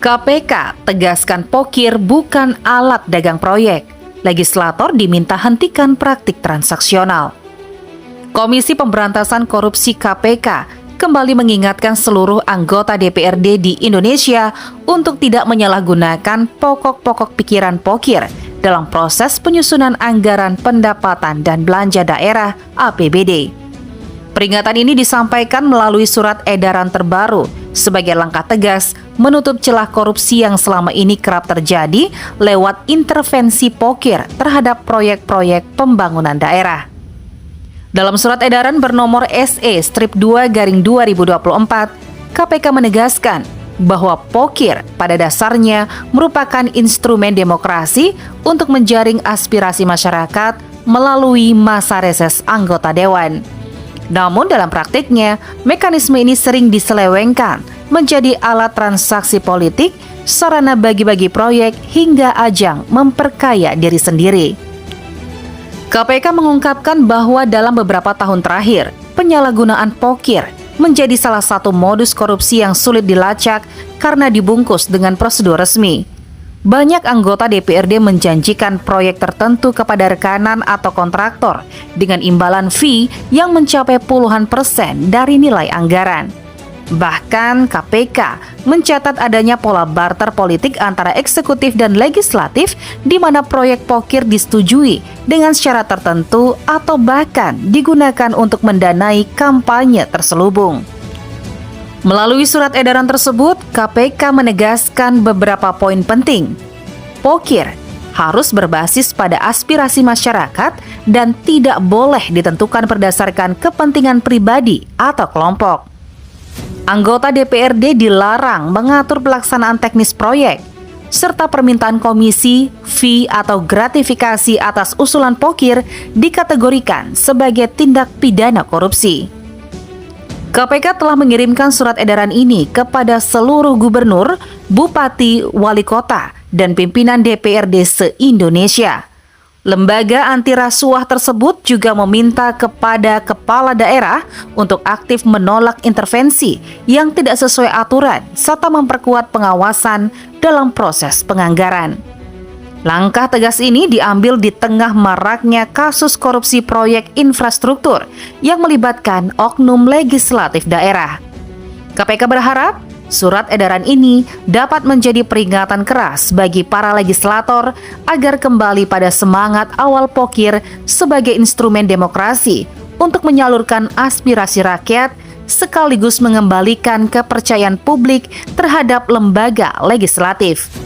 KPK tegaskan pokir bukan alat dagang proyek. Legislator diminta hentikan praktik transaksional. Komisi Pemberantasan Korupsi KPK kembali mengingatkan seluruh anggota DPRD di Indonesia untuk tidak menyalahgunakan pokok-pokok pikiran pokir dalam proses penyusunan anggaran pendapatan dan belanja daerah (APBD). Peringatan ini disampaikan melalui surat edaran terbaru sebagai langkah tegas menutup celah korupsi yang selama ini kerap terjadi lewat intervensi pokir terhadap proyek-proyek pembangunan daerah. Dalam surat edaran bernomor SE-2/2024, KPK menegaskan bahwa pokir pada dasarnya merupakan instrumen demokrasi untuk menjaring aspirasi masyarakat melalui masa reses anggota dewan. Namun dalam praktiknya, mekanisme ini sering diselewengkan menjadi alat transaksi politik, sarana bagi-bagi proyek hingga ajang memperkaya diri sendiri. KPK mengungkapkan bahwa dalam beberapa tahun terakhir, penyalahgunaan pokir menjadi salah satu modus korupsi yang sulit dilacak karena dibungkus dengan prosedur resmi. Banyak anggota DPRD menjanjikan proyek tertentu kepada rekanan atau kontraktor dengan imbalan fee yang mencapai puluhan persen dari nilai anggaran. Bahkan KPK mencatat adanya pola barter politik antara eksekutif dan legislatif di mana proyek pokir disetujui dengan syarat tertentu atau bahkan digunakan untuk mendanai kampanye terselubung. Melalui surat edaran tersebut, KPK menegaskan beberapa poin penting. Pokir harus berbasis pada aspirasi masyarakat dan tidak boleh ditentukan berdasarkan kepentingan pribadi atau kelompok. Anggota DPRD dilarang mengatur pelaksanaan teknis proyek, serta permintaan komisi, fee, atau gratifikasi atas usulan pokir dikategorikan sebagai tindak pidana korupsi. KPK telah mengirimkan surat edaran ini kepada seluruh gubernur, bupati, wali kota, dan pimpinan DPRD se-Indonesia. Lembaga anti rasuah tersebut juga meminta kepada kepala daerah untuk aktif menolak intervensi yang tidak sesuai aturan serta memperkuat pengawasan dalam proses penganggaran. Langkah tegas ini diambil di tengah maraknya kasus korupsi proyek infrastruktur yang melibatkan oknum legislatif daerah. KPK berharap surat edaran ini dapat menjadi peringatan keras bagi para legislator agar kembali pada semangat awal pokir sebagai instrumen demokrasi untuk menyalurkan aspirasi rakyat sekaligus mengembalikan kepercayaan publik terhadap lembaga legislatif.